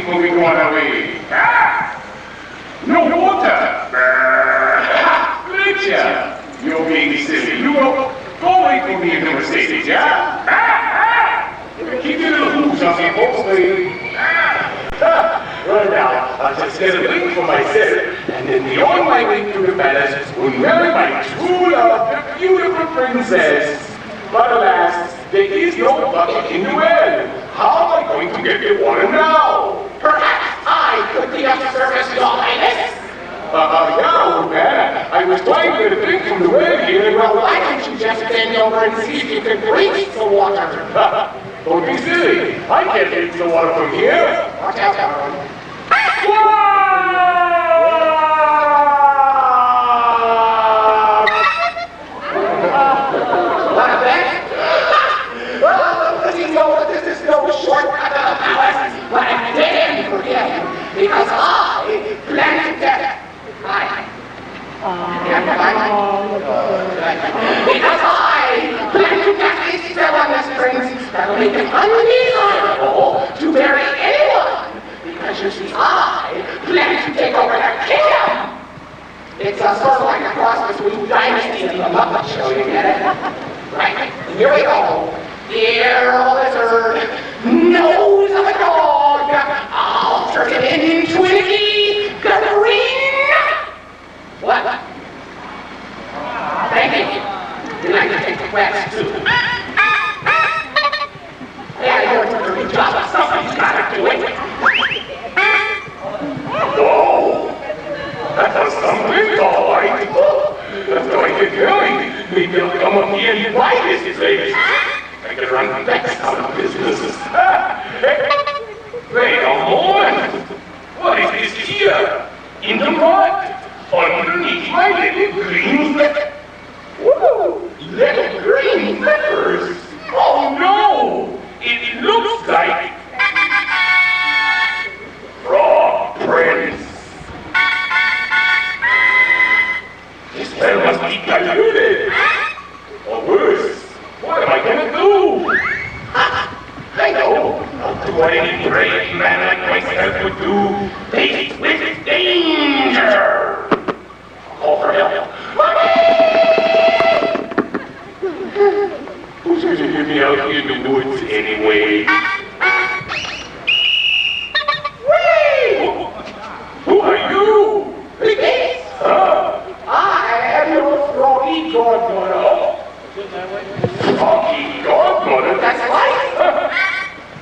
moving one away. Ah! No water! Glitcher! You're being silly. You will go wait for me in the Mercedes, yeah? Keep your little hooves on me, hopefully. Well now, I'll just get a drink for myself, and then be on my way to the palace to marry my true love, the beautiful princess. But alas, there is no bucket in the well. How am I going to get the water now? Perhaps I could be of service, Your Highness. Yeah, old man. I was trying to get a drink from the well here. Well, why don't you just bend over and see if you can reach the water? Don't be silly. I can't reach the water from here. Watch out, Aaron. What a bet! Well, does he know that this is no shortcut to the palace? But I didn't forget, because I planned that. Because I plan to get this on the springs that'll make it undesirable to marry anyone. Because you see, I plan to take over the kingdom. It's a sort of like a cross between Dynasty and the Muppet Show, you get it? Right, here we go. Dear lizard, nose of a dog, I'll turn it into an green. What? Thank you. You'd like to take the wax too. Yeah, you're a dirty job. Somebody's got to do it. Whoa! That was something, all right. That's going to kill me. Maybe he'll come up here and buy this place. I could run Bex out of business. Wait a moment. What is this here? In the mud? Underneath my little green feathers. Woo! Little green feathers! Oh no! It looks like frog prints. This spell must be diluted. Or worse, what am I gonna do? I know. I'll do what any brave man like myself would do. Face with danger. Call for help. Who's going to get me out here in the woods anyway? Who are you? Repeat. I am your froggy godmother. Froggy godmother? That's right.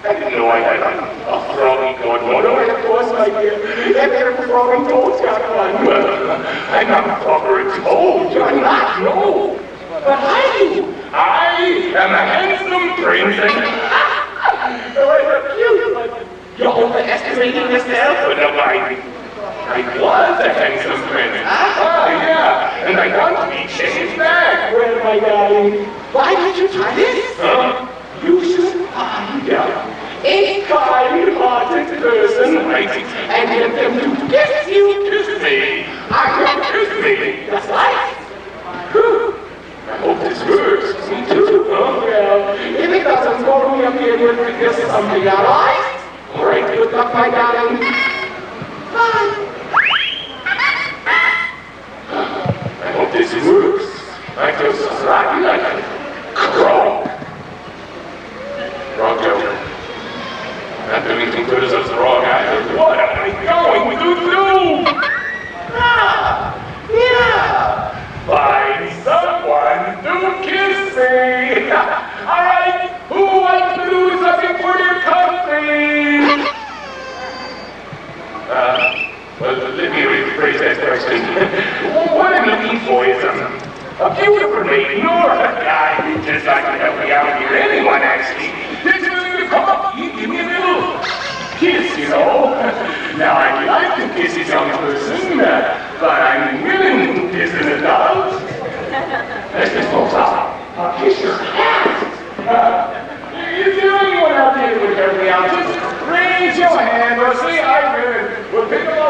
I didn't know I had a froggy godmother. And of course, my dear, every frog and toad's got one. Well, I'm not a frog or a toad. You're not, no. But are you? I am a handsome prince You're cute, but you're overestimating yourself. But no, I was a handsome prince. Yeah, and I want to be changed back. Well, my darling, why don't you try this? You should find a kind-hearted person and get them to kiss you. Kiss me. Kiss me. That's right. I hope this works. Me too. Well, if it doesn't, call me up here and we'll figure something out, all right? All right, good luck, my darling. Bye. I hope this works. I feel slightly like a frog. Frog joke. Not doing as good as a frog either. What am I going to do? Yeah. Find someone to kiss me. All right, who wants to do something for their country? Well, let me rephrase that question. What I'm looking for is a beautiful maiden or a guy who'd just like to help me out here. Anyone, actually. That's willing to come up and give me a little kiss, you know. Now, I'd like to kiss a young person, but I'm willing to kiss an adult. Let's just go out. Kiss your hand. Is there anyone out there who would help me out? Just raise your hand or say I will. We'll pick them up.